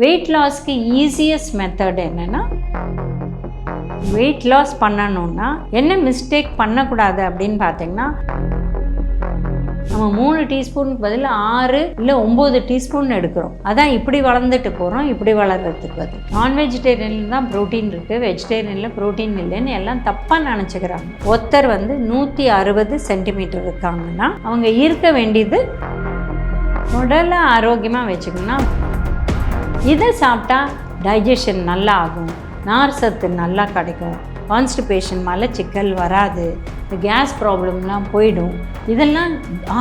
Wait லாஸ்க்கு easiest method என்னென்னா, weight loss பண்ணணுன்னா என்ன மிஸ்டேக் பண்ணக்கூடாது அப்படின்னு பார்த்தீங்கன்னா, நம்ம 3 டீஸ்பூனுக்கு பதில் 6 இல்லை 9 டீஸ்பூன் எடுக்கிறோம். அதான் இப்படி வளர்ந்துட்டு போகிறோம். இப்படி வளர்கிறதுக்கு பதில் நான்வெஜிடேரியனில் தான் ப்ரோட்டீன் இருக்குது, வெஜிடேரியனில் ப்ரோட்டீன் இல்லைன்னு எல்லாம் தப்பாக நினச்சிக்கிறாங்க. ஒருத்தர் 160 சென்டிமீட்டர் இருக்காங்கன்னா அவங்க இருக்க வேண்டியது உடலை ஆரோக்கியமாக வச்சுக்கணும்னா இதை சாப்பிட்டா டைஜஷன் நல்லா ஆகும், நார் சத்து நல்லா கிடைக்கும், கான்ஸ்டிபேஷன் மலச்சிக்கல் வராது, இந்த கேஸ் ப்ராப்ளம்லாம் போயிடும். இதெல்லாம்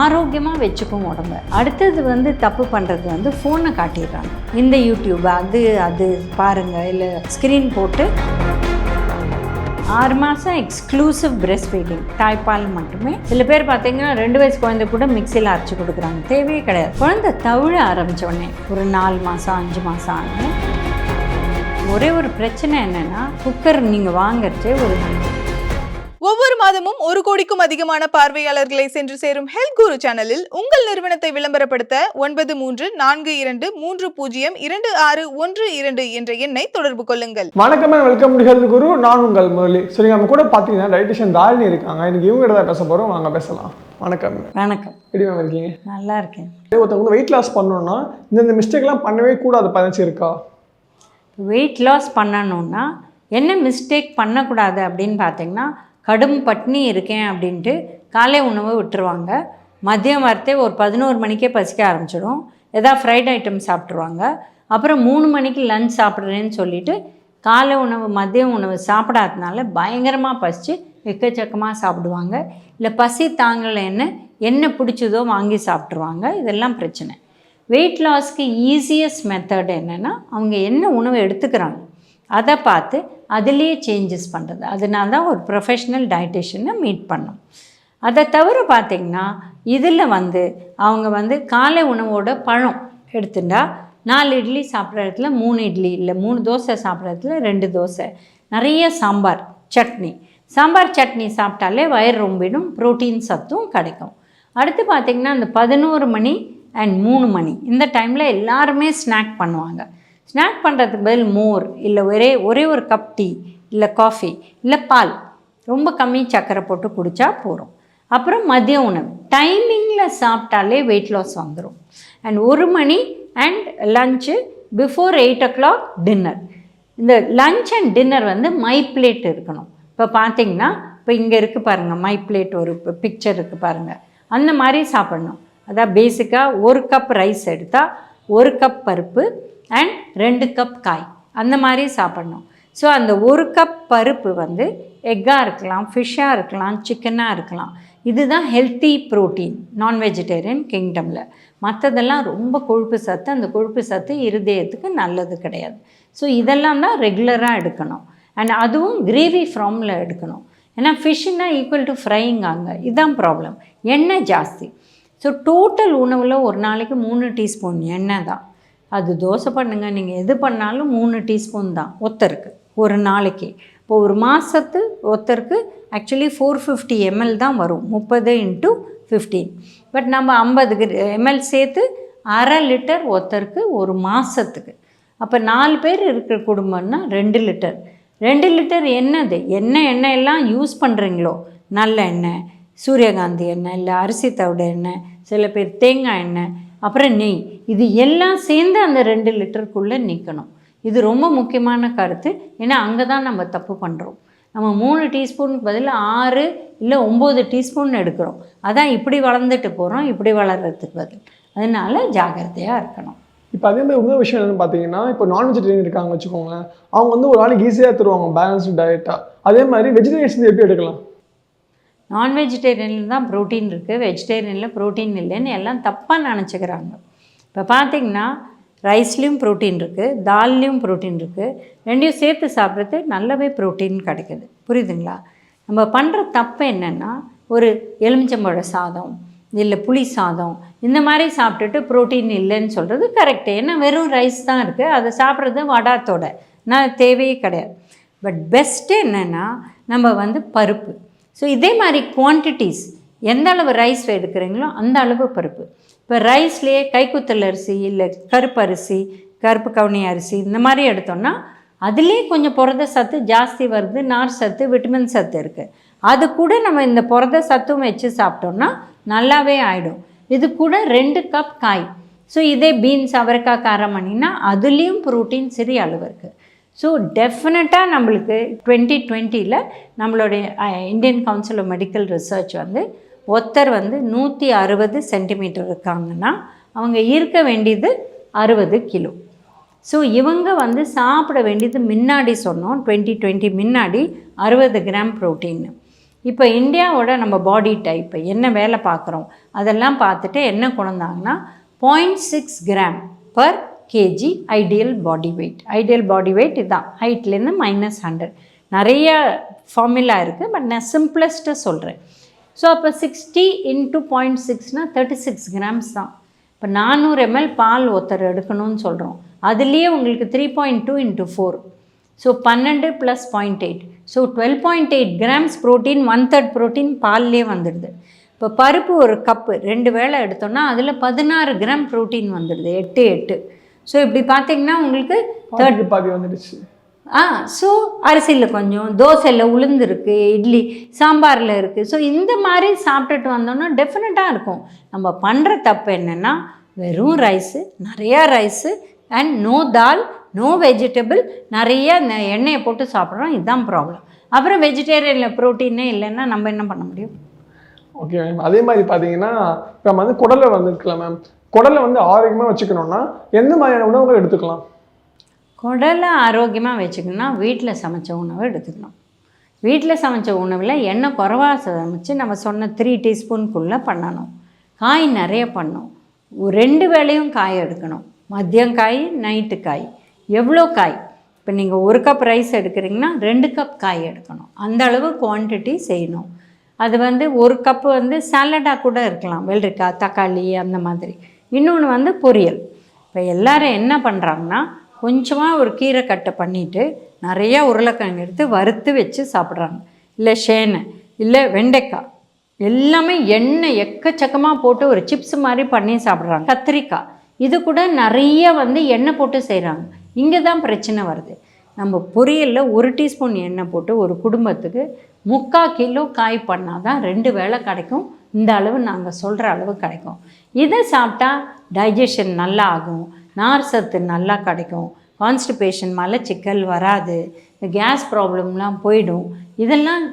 ஆரோக்கியமாக வச்சுக்கும் உடம்பை. அடுத்தது தப்பு பண்ணுறது ஃபோனை காட்டிடுறாங்க. இந்த யூடியூப் அது பாருங்கள், இல்லை ஸ்க்ரீன் போட்டு 6 மாதம் எக்ஸ்க்ளூசிவ் பிரெஸ்ட் ஃபீடிங், தாய்ப்பால் மட்டுமே. சில பேர் பார்த்தீங்கன்னா 2 வயசு குழந்தை கூட மிக்சியில் அரைச்சி கொடுக்குறாங்க. தேவையே கிடையாது. குழந்தை தவிழ ஆரம்பித்தோடனே ஒரு 4 மாதம் 5 மாதம் ஆகுது. ஒரே ஒரு பிரச்சனை என்னென்னா, குக்கர் நீங்கள் வாங்கறச்சே ஒவ்வொரு மாதமும் 1 கோடிக்கும் அதிகமான பார்வையாளர்களை சென்று சேரும் ஹெல்த் குரு சேனலில் உங்கள் நிறுவனத்தை விளம்பரப்படுத்த 9342026012 என்ற எண்ணை தொடர்பு கொள்ளுங்கள். வணக்கம், வெல்கம் டு ஹெல்த் குரு. நான் உங்கள் முரளி. சரி, நம்ம கூட பார்த்தீங்கன்னா டயட்டிஷியன் தாரிணி இருக்காங்க. இன்னைக்கு இவங்க கிட்ட தான் பேச போகிறோம். வாங்க பேசலாம். வணக்கம். வணக்கம். எப்படி மேம் இருக்கீங்க? நல்லா இருக்கேன். ஒருத்தவங்க வெயிட் லாஸ் பண்ணணும்னா இந்த மிஸ்டேக்லாம் பண்ணவே கூடாது பதினச்சு இருக்கா? வெயிட் லாஸ் பண்ணணுன்னா என்ன மிஸ்டேக் பண்ணக்கூடாது அப்படின்னு பார்த்தீங்கன்னா, கடும் பட்னி இருக்கேன் அப்படின்ட்டு காலை உணவு விட்டுருவாங்க. மதியம் வரத்தே ஒரு 11 மணிக்கே பசிக்க ஆரம்பிச்சிடும். எதாவது ஃப்ரைட் ஐட்டம் சாப்பிட்ருவாங்க. அப்புறம் 3 மணிக்கு லஞ்ச் சாப்பிட்றேன்னு சொல்லிவிட்டு காலை உணவு மதிய உணவு சாப்பிடாததுனால பயங்கரமாக பசித்து எக்கச்சக்கமாக சாப்பிடுவாங்க. இல்லை பசி தாங்கலைன்னு என்ன பிடிச்சதோ வாங்கி சாப்பிட்ருவாங்க. இதெல்லாம் பிரச்சனை. வெயிட் லாஸ்க்கு ஈஸியஸ்ட் மெத்தட் என்னென்னா, அவங்க என்ன உணவு எடுத்துக்கிறாங்க அதை பார்த்து அதிலேயே சேஞ்சஸ் பண்ணுறது. அதனால தான் ஒரு ப்ரொஃபஷ்னல் டயட்டிஷியனை மீட் பண்ணோம். அதை தவிர பார்த்திங்கன்னா, இதில் அவங்க காலை உணவோட பழம் எடுத்துட்டா 4 இட்லி சாப்பிட்ற இடத்துல 3 இட்லி, இல்லை 3 தோசை சாப்பிட்ற இடத்துல 2 தோசை, நிறைய சாம்பார் சட்னி சாப்பிட்டாலே வயிறு ரொம்பிடும், ப்ரோட்டீன் சத்தும் கிடைக்கும். அடுத்து பார்த்திங்கன்னா, அந்த 11 மணி அண்ட் 3 மணி இந்த டைமில் எல்லாருமே ஸ்நாக் பண்ணுவாங்க. ஸ்நாக் பண்ணுறதுக்கு பதில் மோர், இல்லை ஒரே ஒரு கப் டீ, இல்லை காஃபி, இல்லை பால், ரொம்ப கம்மி சர்க்கரை போட்டு குடித்தா போகிறோம். அப்புறம் மதிய உணவு டைமிங்கில் சாப்பிட்டாலே வெயிட் லாஸ் வந்துடும். அண்ட் 1 மணி and lunch before 8 o'clock dinner. இந்த lunch and dinner my plate இருக்கணும். இப்போ பார்த்தீங்கன்னா, இப்போ இங்கே இருக்குது பாருங்கள், மை பிளேட் ஒரு பிக்சர் இருக்குது பாருங்கள். அந்த மாதிரி சாப்பிட்ணும். அதான் பேசிக்காக 1 கப் ரைஸ் எடுத்தால் 1 கப் பருப்பு அண்ட் 2 கப் காய், அந்த மாதிரி சாப்பிட்ணும். ஸோ அந்த 1 கப் பருப்பு எக்காக இருக்கலாம், ஃபிஷ்ஷாக இருக்கலாம், சிக்கனாக இருக்கலாம். இதுதான் ஹெல்த்தி ப்ரோட்டீன் நான் வெஜிடேரியன் கிங்டமில். மற்றதெல்லாம் ரொம்ப கொழுப்பு சத்து. அந்த கொழுப்பு சத்து இருதயத்துக்கு நல்லது கிடையாது. ஸோ இதெல்லாம் தான் ரெகுலராக எடுக்கணும். அண்ட் அதுவும் கிரேவி ஃபார்மில் எடுக்கணும். ஏன்னா ஃபிஷ்ஷுன்னா ஈக்குவல் டு ஃப்ரையிங் ஆங்க. இதுதான் ப்ராப்ளம், எண்ணெய் ஜாஸ்தி. ஸோ டோட்டல் உணவில் ஒரு நாளைக்கு 3 டீஸ்பூன் எண்ணெய் தான். அது தோசை பண்ணுங்கள், நீங்கள் எது பண்ணாலும் 3 டீஸ்பூன் தான் ஒருத்தருக்கு ஒரு நாளைக்கு. இப்போ ஒரு மாதத்து ஒருத்தருக்கு ஆக்சுவலி 450 ml தான் வரும், 30 × 15. பட் நம்ம 50 ml சேர்த்து 1/2 லிட்டர் ஒருத்தருக்கு ஒரு மாதத்துக்கு. அப்போ 4 பேர் இருக்கிற குடும்பம்னா 2 லிட்டர். 2 லிட்டர் எண்ணெயெல்லாம் யூஸ் பண்ணுறீங்களோ, நல்ல எண்ணெய், சூரியகாந்தி எண்ணெய், இல்லை அரிசி தவிட எண்ணெய், சில பேர் தேங்காய் எண்ணெய், அப்புறம் நெய், இது எல்லாம் சேர்ந்து அந்த 2 லிட்டருக்குள்ளே நிற்கணும். இது ரொம்ப முக்கியமான கருத்து. ஏன்னா அங்கே தான் நம்ம தப்பு பண்ணுறோம். நம்ம 3 டீஸ்பூனுக்கு பதில் 6 இல்லை 9 டீஸ்பூன் எடுக்கிறோம். அதான் இப்படி வளர்ந்துட்டு போகிறோம், இப்படி வளர்கிறதுக்கு பதில். அதனால ஜாக்கிரதையாக இருக்கணும். இப்போ அதே மாதிரி இன்னொரு விஷயம் என்னென்னு பார்த்தீங்கன்னா, இப்போ நான் வெஜிடேரியன் இருக்காங்க வச்சுக்கோங்களேன், அவங்க ஒரு நாளைக்கு ஈஸியாக தருவாங்க பேலன்ஸ்டு டயட்டாக. அதே மாதிரி வெஜிடேரியன்ஸ் எப்படி எடுக்கலாம்? நான் வெஜிடேரியனில் தான் ப்ரோட்டீன் இருக்குது, வெஜிடேரியனில் ப்ரோட்டீன் இல்லைன்னு எல்லாம் தப்பாக நினச்சிக்கிறாங்க. இப்போ பார்த்திங்கன்னா, ரைஸ்லேயும் ப்ரோட்டீன் இருக்குது, தால்லேயும் ப்ரோட்டீன் இருக்குது. 2யும் சேர்த்து சாப்பிட்றது நல்லாவே ப்ரோட்டீன் கிடைக்குது. புரியுதுங்களா? நம்ம பண்ணுற தப்பு என்னென்னா, ஒரு எலுமிச்சம்பழ சாதம், இல்லை புளி சாதம், இந்த மாதிரி சாப்பிட்டுட்டு ப்ரோட்டீன் இல்லைன்னு சொல்கிறது கரெக்டு. ஏன்னா வெறும் ரைஸ் தான் இருக்குது, அதை சாப்பிட்றது வடாத்தோட தேவையே கிடையாது. பட் பெஸ்ட்டு என்னென்னா, நம்ம பருப்பு. ஸோ இதே மாதிரி குவான்டிட்டிஸ் எந்த அளவு ரைஸ் எடுக்கிறீங்களோ அந்த அளவு பருப்பு. இப்போ ரைஸ்லேயே கைக்குத்தல் அரிசி, இல்லை கருப்பரிசி, கருப்பு கவுனி அரிசி இந்த மாதிரி எடுத்தோம்னா அதுலேயே கொஞ்சம் புரத சத்து ஜாஸ்தி வருது, நார் சத்து, விட்டமின் சத்து இருக்குது. அது கூட நம்ம இந்த புரத சத்தும் வச்சு சாப்பிட்டோம்னா நல்லாவே ஆகிடும். இது கூட 2 கப் காய். ஸோ இதே பீன்ஸ், அவரைக்காய், காராமணின்னா அதுலேயும் ப்ரோட்டீன் சிறிய அளவு இருக்குது. ஸோ டெஃபினட்டாக நம்மளுக்கு 2020 நம்மளுடைய Indian council of medical research வந்து ஒருத்தர் வந்து 160 சென்டிமீட்டர் இருக்காங்கன்னா அவங்க இருக்க வேண்டியது 60 கிலோ. ஸோ இவங்க வந்து சாப்பிட வேண்டியது முன்னாடி சொன்னோம் 2020 முன்னாடி 60 கிராம் ப்ரோட்டீன். இப்போ இந்தியாவோட நம்ம பாடி டைப்பு என்ன வேலை பார்க்குறோம் அதெல்லாம் பார்த்துட்டு என்ன கொண்டாங்கன்னா 0.6 gram per KG ideal body weight. Ideal body weight இதுதான், ஹைட்லேருந்து -100. நிறைய ஃபார்முலா இருக்குது, பட் நான் சிம்பிளஸ்ட்டு சொல்கிறேன். ஸோ அப்போ 60 × 0.6னா 36 கிராம்ஸ் தான். இப்போ 400 ml பால் ஒருத்தர் எடுக்கணும்னு சொல்கிறோம். அதுலேயே உங்களுக்கு 3.2 × 4, so 12 + 0.8, so 12.8 grams protein, 1/3 protein பால்லே வந்துடுது. இப்போ பருப்பு ஒரு கப்பு 2 வேளை எடுத்தோம்னா அதில் 16 கிராம் ப்ரோட்டீன் வந்துடுது, 8. ஸோ இப்படி பார்த்தீங்கன்னா உங்களுக்கு பாதி வந்துடுச்சு. ஸோ அரிசியில் கொஞ்சம், தோசையில் உளுந்து இருக்குது, இட்லி சாம்பாரில் இருக்குது. ஸோ இந்த மாதிரி சாப்பிட்டுட்டு வந்தோம்னா டெஃபினட்டாக இருக்கும். நம்ம பண்ணுற தப்பு என்னென்னா வெறும் ரைஸு, நிறையா rice and no dal, no vegetable, நிறைய எண்ணெயை போட்டு சாப்பிட்றோம். இதுதான் ப்ராப்ளம். அப்புறம் வெஜிடேரியனில் ப்ரோட்டீனே இல்லைன்னா நம்ம என்ன பண்ண முடியும்? Okay ma'am. அதே மாதிரி பார்த்தீங்கன்னா இப்போ நம்ம வந்து குடலை வந்துருக்கலாம் மேம். குடலை வந்து ஆரோக்கியமாக வச்சுக்கணுன்னா எந்த மாதிரியான உணவுகள் எடுத்துக்கலாம்? குடலை ஆரோக்கியமாக வச்சுக்கணுன்னா வீட்டில் சமைச்ச உணவை எடுத்துக்கணும். வீட்டில் சமைச்ச உணவில் எண்ணெய் குறைவாக சமைச்சு நம்ம சொன்ன 3 டீஸ்பூனுக்குள்ளே பண்ணணும். காய் நிறைய பண்ணணும். 2 வேளையும் காய் எடுக்கணும். மதியம் காய், நைட்டு காய். எவ்வளோ காய்? இப்போ நீங்கள் 1 கப் ரைஸ் எடுக்கிறீங்கன்னா 2 கப் காய் எடுக்கணும். அந்த அளவு குவான்டிட்டி செய்யணும். அது வந்து 1 கப்பு வந்து சாலடாக கூட இருக்கலாம், வெள்ளரிக்காய், தக்காளி அந்த மாதிரி. இன்னொன்று வந்து பொரியல். இப்போ எல்லோரும் என்ன பண்ணுறாங்கன்னா கொஞ்சமாக ஒரு கீரை கட்டை பண்ணிவிட்டு நிறையா உருளைக்கிழங்கு எடுத்து வறுத்து வச்சு சாப்பிட்றாங்க. இல்லை சேனை, இல்லை வெண்டைக்காய், எல்லாமே எண்ணெய் எக்கச்சக்கமாக போட்டு ஒரு சிப்ஸ் மாதிரி பண்ணி சாப்பிட்றாங்க. கத்திரிக்காய், இது கூட நிறைய வந்து எண்ணெய் போட்டு செய்கிறாங்க. இங்கே தான் பிரச்சனை வருது. நம்ம பொரியலில் 1 டீஸ்பூன் எண்ணெய் போட்டு ஒரு குடும்பத்துக்கு 3/4 கிலோ காய் பண்ணால் தான் 2 வேளை கிடைக்கும். இந்த அளவு நாங்கள் சொல்கிற அளவு கிடைக்கும். இதை சாப்பிட்டா டைஜஷன் நல்லா ஆகும், நார் சத்து நல்லா கிடைக்கும், கான்ஸ்டிபேஷன், மலச்சிக்கல் வராது, இந்த கேஸ் ப்ராப்ளம்லாம் போயிடும். இதெல்லாம்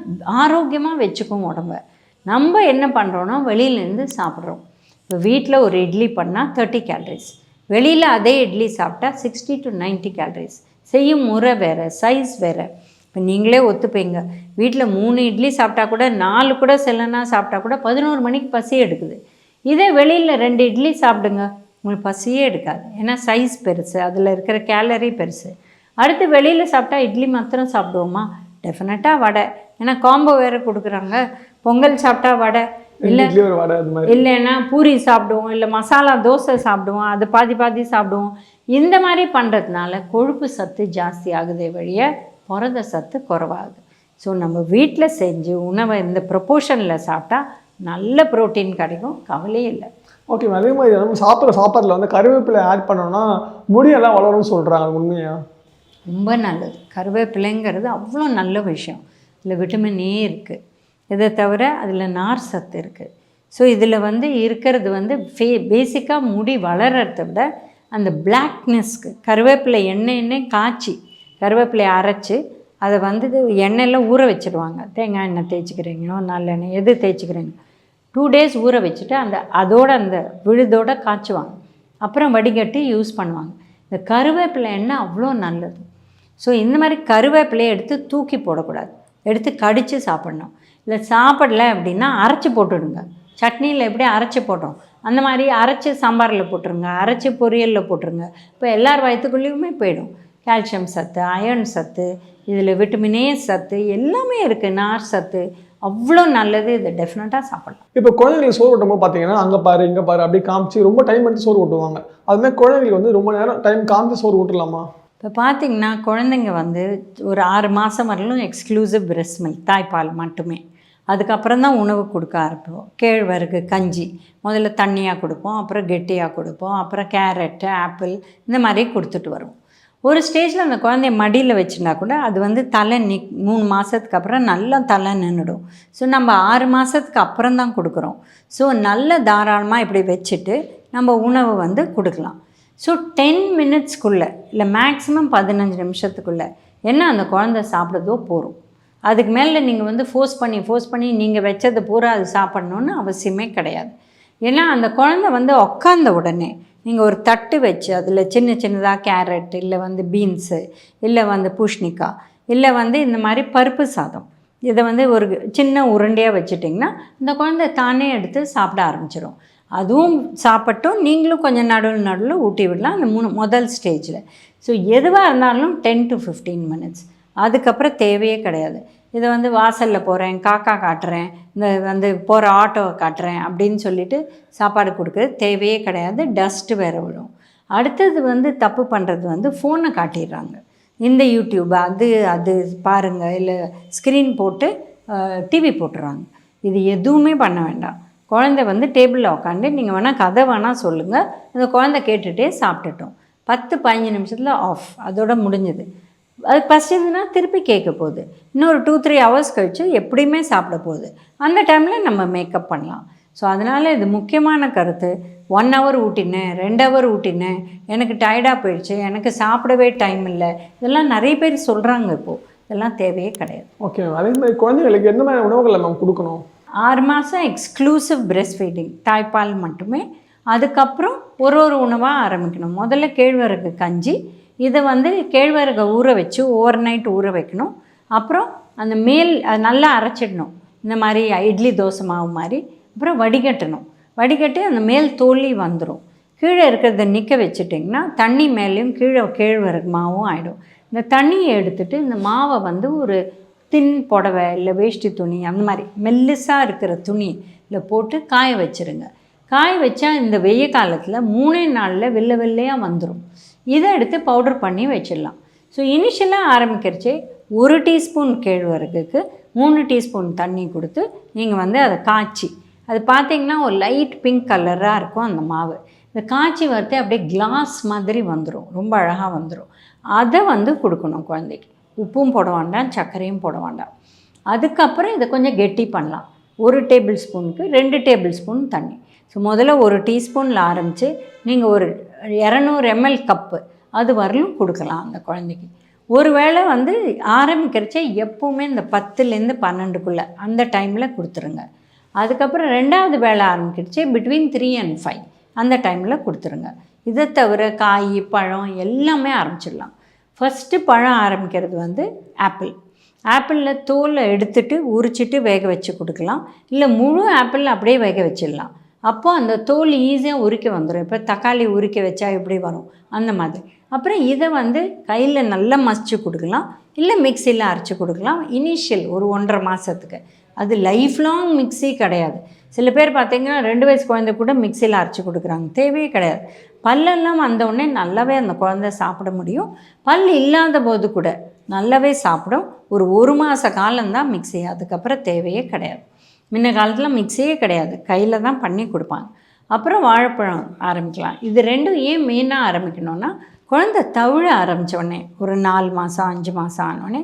ஆரோக்கியமாக வச்சுக்கும் உடம்ப. நம்ம என்ன பண்ணுறோன்னா வெளியிலேருந்து சாப்பிட்றோம். இப்போ வீட்டில் ஒரு இட்லி பண்ணால் 30 கேலரிஸ், வெளியில் அதே இட்லி சாப்பிட்டா 60 to 90 கேலரிஸ். செய்யும் முறை வேறு, சைஸ் வேறு. இப்போ நீங்களே ஒத்துப்பீங்க, வீட்டில் 3 இட்லி சாப்பிட்டா கூட 4 கூட செல்லனா சாப்பிட்டா கூட 11 மணிக்கு பசி எடுக்குது. இதே வெளியில் 2 இட்லி சாப்பிடுங்க, உங்களுக்கு பசியே எடுக்காது. ஏன்னா சைஸ் பெருசு, அதில் இருக்கிற கேலரி பெருசு. அடுத்து வெளியில் சாப்பிட்டா இட்லி மாத்திரம் சாப்பிடுவோமா? டெஃபினட்டாக வடை, ஏன்னா காம்போ வேறு கொடுக்குறாங்க. பொங்கல் சாப்பிட்டா வடை, இல்லைன்னா பூரி சாப்பிடுவோம், இல்லை மசாலா தோசை சாப்பிடுவோம், அது பாதி பாதி சாப்பிடுவோம். இந்த மாதிரி பண்ணுறதுனால கொழுப்பு சத்து ஜாஸ்தி ஆகுதே வழிய புரத சத்து குறைவாகுது. ஸோ நம்ம வீட்டில் செஞ்சு உணவை இந்த ப்ரொப்போர்ஷனில் சாப்பிட்டா நல்ல ப்ரோட்டீன் கிடைக்கும், கவலையே இல்லை. ஓகே, அதே மாதிரி நம்ம சாப்பிட்ற சாப்பாட்டில் வந்து கருவேப்பிலை ஆட் பண்ணோன்னா முடியெல்லாம் வளரும்னு சொல்கிறாங்க, உண்மையா? ரொம்ப நல்லது. கருவேப்பிலைங்கிறது அவ்வளோ நல்ல விஷயம். இதில் விட்டமின் ஏ இருக்குது. இதை தவிர அதில் நார் சத்து இருக்குது. ஸோ இதில் வந்து இருக்கிறது வந்து பேசிக்காக முடி வளர்கிறத விட அந்த பிளாக்னஸ்க்கு கருவேப்பிலை எண்ணெய் காய்ச்சி கருவேப்பிலையை அரைச்சி அதை வந்து எண்ணெயில் ஊற வச்சுடுவாங்க. தேங்காய் எண்ணெய் தேய்ச்சிக்கிறீங்களோ நல்லெண்ணெய் எது தேய்ச்சிக்கிறீங்க, 2 days ஊற வச்சுட்டு அந்த விழுதோடு காய்ச்சுவாங்க. அப்புறம் வடிகட்டி யூஸ் பண்ணுவாங்க. இந்த கருவேப்பிலை எண்ணெய் அவ்வளோ நல்லது. ஸோ இந்த மாதிரி கருவேப்பிலையை எடுத்து தூக்கி போடக்கூடாது, எடுத்து கடித்து சாப்பிட்ணும். இல்லை சாப்பிடலை அப்படின்னா அரைச்சி போட்டுடுங்க. சட்னியில் எப்படி அரைச்சி போட்டோம் அந்த மாதிரி அரைச்சி சாம்பாரில் போட்டுருங்க, அரைச்சி பொரியலில் போட்டுருங்க. இப்போ எல்லார் வயிற்றுக்குள்ளேயுமே போயிடும். கால்சியம் சத்து, அயர்ன் சத்து, இதில் விட்டமின் ஏ சத்து எல்லாமே இருக்குது, நார் சத்து அவ்வளோ நல்லது. இதை டெஃபினட்டாக சாப்பிடலாம். இப்போ குழந்தைங்களுக்கு சோறு ஊட்டும்போது பார்த்தீங்கன்னா அங்கே பாரு இங்கே பாரு அப்படி காமிச்சு ரொம்ப டைம் எடுத்து சோறு ஊட்டுவாங்க. அதுமாதிரி குழந்தைங்களுக்கு வந்து ரொம்ப நேரம் டைம் காமிச்சு சோறு ஊட்டலாமா? இப்போ பார்த்திங்கன்னா குழந்தைங்க வந்து ஒரு 6 மாதம் வரலும் எக்ஸ்க்ளூசிவ் பிரெஸ்ட் மில்க், தாய்ப்பால் மட்டுமே. அதுக்கப்புறம் தான் உணவு கொடுக்க ஆரம்பிப்போம். கேழ்வரகு கஞ்சி முதல்ல தண்ணியாக கொடுப்போம், அப்புறம் கெட்டியாக கொடுப்போம், அப்புறம் கேரட்டு ஆப்பிள் இந்த மாதிரி கொடுத்துட்டு வருவோம். ஒரு ஸ்டேஜில் அந்த குழந்தைய மடியில் வச்சுருந்தா கூட அது வந்து தலை 3 மாதத்துக்கு அப்புறம் நல்லா தலை நின்றுடும். ஸோ நம்ம 6 மாதத்துக்கு அப்புறம் தான் கொடுக்குறோம். ஸோ நல்ல தாராளமாக இப்படி வச்சுட்டு நம்ம உணவு வந்து கொடுக்கலாம். ஸோ 10 மினிட்ஸ்க்குள்ளே இல்லை மேக்ஸிமம் 15 நிமிஷத்துக்குள்ளே என்ன அந்த குழந்தை சாப்பிட்றதோ போகும். அதுக்கு மேலே நீங்கள் வந்து ஃபோர்ஸ் பண்ணி நீங்கள் வச்சது பூரா அது சாப்பிட்ணுன்னு அவசியமே கிடையாது. ஏன்னா அந்த குழந்தை வந்து உக்காந்த உடனே நீங்கள் ஒரு தட்டு வச்சு அதில் சின்ன சின்னதாக கேரட் இல்லை வந்து பீன்ஸு இல்லை வந்து பூஷ்ணிக்காய் இல்லை வந்து இந்த மாதிரி பருப்பு சாதம் இதை வந்து ஒரு சின்ன உருண்டையாக வச்சுட்டிங்கன்னா இந்த குழந்தை தானே எடுத்து சாப்பிட ஆரம்பிச்சிடும். அதுவும் சாப்பிட்டும் நீங்களும் கொஞ்சம் நடுவில் ஊட்டி விடலாம் அந்த முதல் ஸ்டேஜில். ஸோ எதுவாக இருந்தாலும் 10 to 15 மினிட்ஸ், அதுக்கப்புறம் தேவையே கிடையாது. இதை வந்து வாசலில் போகிறேன், காக்கா காட்டுறேன், இந்த வந்து போகிற ஆட்டோவை காட்டுறேன் அப்படின்னு சொல்லிட்டு சாப்பாடு கொடுக்குறது தேவையே கிடையாது. டஸ்ட்டு வேறு விடும். அடுத்தது வந்து தப்பு பண்ணுறது வந்து ஃபோனை காட்டிடுறாங்க. இந்த யூடியூப் அது பாருங்கள், இல்லை ஸ்க்ரீன் போட்டு டிவி போட்டுறாங்க. இது எதுவுமே பண்ண வேண்டாம். குழந்தை வந்து டேபிளில் உட்காந்து நீங்கள் வேணால் கதை வேணால் சொல்லுங்கள், அந்த குழந்தை கேட்டுகிட்டே சாப்பிட்டுட்டோம். 10-15 நிமிஷத்தில் ஆஃப், அதோட முடிஞ்சுது. அது பசிதுன்னா திருப்பி கேட்க போகுது. இன்னொரு 2-3 ஹவர்ஸ் கழித்து எப்படியுமே சாப்பிட போகுது. அந்த டைமில் நம்ம மேக்கப் பண்ணலாம். ஸோ அதனால் இது முக்கியமான கருத்து. 1 ஹவர் ஊட்டினேன், 2 ஹவர் ஊட்டினேன், எனக்கு டயர்டாக போயிடுச்சு, எனக்கு சாப்பிடவே டைம் இல்லை, இதெல்லாம் நிறைய பேர் சொல்கிறாங்க இப்போது. இதெல்லாம் தேவையே கிடையாது. ஓகே, அதே மாதிரி குழந்தைங்களுக்கு எந்த மாதிரி உணவுகளை நம்ம கொடுக்கணும்? 6 மாதம் எக்ஸ்க்ளூசிவ் பிரெஸ்ட் ஃபீடிங், தாய்ப்பால் மட்டுமே. அதுக்கப்புறம் ஒரு உணவாக ஆரம்பிக்கணும். முதல்ல கேழ்வரகு கஞ்சி, இதை வந்து கேழ்வரகை ஊற வச்சு ஓவர் நைட் ஊற வைக்கணும். அப்புறம் அந்த அது நல்லா அரைச்சிடணும், இந்த மாதிரி இட்லி தோசை மாவு மாதிரி. அப்புறம் வடிகட்டணும். வடிகட்டி அந்த மேல் தோலி வந்துடும். கீழே இருக்கிறத நிற்க வச்சுட்டிங்கன்னா தண்ணி மேலேயும் கீழே கேழ்வரகு மாவும் ஆகிடும். இந்த தண்ணியை எடுத்துகிட்டு இந்த மாவை வந்து ஒரு தின் புடவை இல்லை வேஷ்டி துணி அந்த மாதிரி மெல்லிசாக இருக்கிற துணியில் போட்டு காய வச்சுருங்க. காய வச்சா இந்த வெய்ய காலத்தில் 3 நாளில் வெள்ளையாக வந்துடும். இதை எடுத்து பவுடர் பண்ணி வச்சிடலாம். ஸோ இனிஷியலாக ஆரம்பிக்கிறச்சே 1 டீஸ்பூன் கேழ்வரகுக்கு 3 டீஸ்பூன் தண்ணி கொடுத்து நீங்கள் வந்து அதை காய்ச்சி, அது பார்த்திங்கன்னா ஒரு லைட் பிங்க் கலராக இருக்கும் அந்த மாவு. இந்த காய்ச்சி வரத்தே அப்படியே கிளாஸ் மாதிரி வந்துடும், ரொம்ப அழகாக வந்துடும். அதை வந்து கொடுக்கணும் குழந்தைக்கு. உப்பும் போட வேண்டாம், சர்க்கரையும் போட வேண்டாம். அதுக்கப்புறம் இதை கொஞ்சம் கெட்டி பண்ணலாம். 1 டேபிள் ஸ்பூனுக்கு 2 டேபிள் ஸ்பூன் தண்ணி. ஸோ முதல்ல 1 டீஸ்பூனில் ஆரம்பித்து நீங்கள் ஒரு 200 ml கப்பு அது வரலும் கொடுக்கலாம் அந்த குழந்தைக்கு. ஒரு வேளை வந்து ஆரம்பிக்கிறச்சே எப்போவுமே இந்த 10லேருந்து 12க்குள்ளே அந்த டைமில் கொடுத்துருங்க. அதுக்கப்புறம் 2வது வேளை ஆரம்பிக்கிறச்சே பிட்வீன் 3 and 5 அந்த டைமில் கொடுத்துருங்க. இதை தவிர காய் பழம் எல்லாமே ஆரம்பிச்சிடலாம். ஃபஸ்ட்டு பழம் ஆரம்பிக்கிறது வந்து ஆப்பிளில் தோலை எடுத்துட்டு உரிச்சிட்டு வேக வச்சு கொடுக்கலாம். இல்லை முழு ஆப்பிள் அப்படியே வேக வச்சிடலாம். அப்போது அந்த தோல் ஈஸியாக உரிக்க வந்துடும். இப்போ தக்காளி உரிக்க வச்சா எப்படி வரும் அந்த மாதிரி. அப்புறம் இதை வந்து கையில் நல்லா மசிச்சு கொடுக்கலாம், இல்லை மிக்சியில் அரைச்சி கொடுக்கலாம். இனிஷியல் ஒரு 1.5 மாதத்துக்கு. அது லைஃப் லாங் மிக்ஸி கிடையாது. சில பேர் பார்த்திங்கன்னா 2 வயசு குழந்தை கூட மிக்சியில் அரைச்சி கொடுக்குறாங்க. தேவையே கிடையாது. பல்லெல்லாம் வந்தவுடனே நல்லாவே அந்த குழந்தை சாப்பிட முடியும். பல் இல்லாத போது கூட நல்லாவே சாப்பிடும். ஒரு 1 மாத காலம்தான் மிக்ஸி, அதுக்கப்புறம் தேவையே கிடையாது. முன்ன காலத்தில் மிக்ஸியே கிடையாது, கையில் தான் பண்ணி கொடுப்பாங்க. அப்புறம் வாழைப்பழம் ஆரம்பிக்கலாம். இது 2ம் ஏன் மெயினாக ஆரம்பிக்கணும்னா, குழந்தை தவிழ ஆரம்பித்தோடனே ஒரு 4 மாதம் 5 மாதம் ஆனோடனே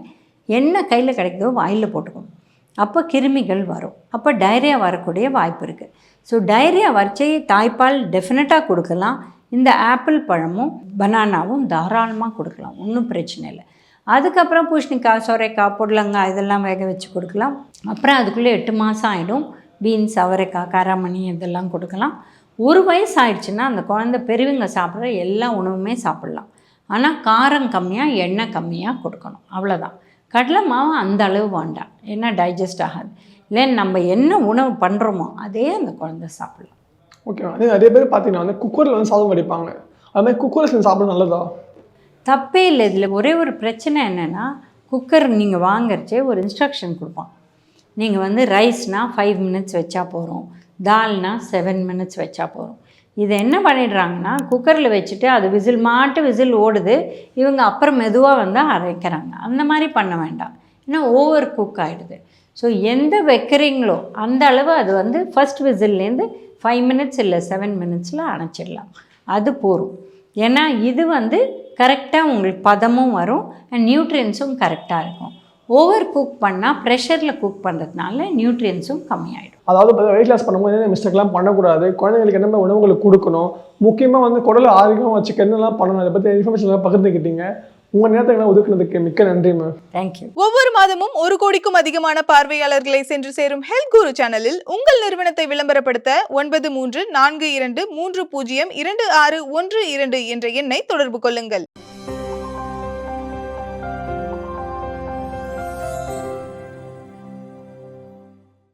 என்ன கையில் கிடைக்குதோ வாயில் போட்டுக்கணும். அப்போ கிருமிகள் வரும், அப்போ டைரியா வரக்கூடிய வாய்ப்பு இருக்குது. ஸோ டைரியா வரைச்சி தாய்ப்பால் டெஃபினட்டாக கொடுக்கலாம். இந்த ஆப்பிள் பழமும் பனானாவும் தாராளமாக கொடுக்கலாம், ஒன்றும் பிரச்சனை இல்லை. அதுக்கப்புறம் பூசணிக்காய், சொரைக்காய், புடலங்காய் இதெல்லாம் வேக வச்சு கொடுக்கலாம். அப்புறம் அதுக்குள்ளே 8 மாதம் ஆகிடும். பீன்ஸ், அவரைக்காய், காராமணி இதெல்லாம் கொடுக்கலாம். 1 வயசு ஆயிடுச்சுன்னா அந்த குழந்தை பெரியவங்க சாப்பிட்ற எல்லா உணவுமே சாப்பிட்லாம். ஆனால் காரம் கம்மியாக, எண்ணெய் கம்மியாக கொடுக்கணும், அவ்வளோதான். கடலை மாவு அந்த அளவு வேண்டாம், ஏன்னா டைஜஸ்ட் ஆகாது. இல்லை நம்ம என்ன உணவு பண்ணுறோமோ அதே அந்த குழந்தை சாப்பிட்லாம். ஓகே, அதே நிறைய பேர் பார்த்தீங்கன்னா வந்து குக்கரில் வந்து சாதம் வடிப்பாங்க. அது மாதிரி குக்கரில் சாப்பிட நல்லதா? தப்பே இல்லை. இதில் ஒரே ஒரு பிரச்சனை என்னென்னா, குக்கர் நீங்கள் வாங்குறச்சே ஒரு இன்ஸ்ட்ரக்ஷன் கொடுப்பான். நீங்கள் வந்து ரைஸ்னால் 5 மினிட்ஸ் வச்சா போகிறோம், தால்னா 7 மினிட்ஸ் வச்சா போகிறோம். இதை என்ன பண்ணிடுறாங்கன்னா, குக்கரில் வச்சுட்டு அது விசில் ஓடுது, இவங்க அப்புறம் மெதுவாக வந்து அரைக்கிறாங்க. அந்த மாதிரி பண்ண வேண்டாம், ஏன்னா ஓவர் குக் ஆகிடுது. ஸோ எந்த வைக்கிறீங்களோ அந்த அளவு அது வந்து ஃபஸ்ட் விசில்லேருந்து 5 மினிட்ஸ் இல்லை 7 மினிட்ஸில் அணைச்சிடலாம். அது போதும். ஏன்னா இது வந்து கரெக்டாக உங்களுக்கு பதமும் வரும் அண்ட் நியூட்ரியன்ஸும் கரெக்டாக இருக்கும். ஓவர் குக் பண்ணால் ப்ரெஷரில் குக் பண்ணுறதுனால நியூட்ரியன்ஸும் கம்மியாயிடும். அதாவது வெயிட் லாஸ் பண்ணும்போது என்ன மிஸ்டேக்லாம் பண்ணக்கூடாது, குழந்தைங்களுக்கு என்ன உணவுகளுக்கு கொடுக்கணும், முக்கியமாக வந்து குடலை ஆரோக்கியம் வச்சுக்க என்னெல்லாம் பண்ணணும், அதை பற்றி இன்ஃபர்மேஷன் பகிர்ந்துக்கிட்டீங்க. உங்கள் நேரத்தை ஒதுக்குனதுக்கு மிக்க நன்றி மேம். தேங்க்யூ. ஒவ்வொரு மாதமும் 1 கோடிக்கும் அதிகமான பார்வையாளர்களை சென்று சேரும் ஹெல்த் குரு சேனலில் உங்கள் நிறுவனத்தை விளம்பரப்படுத்த 9342302612 என்ற எண்ணை தொடர்பு கொள்ளுங்கள்.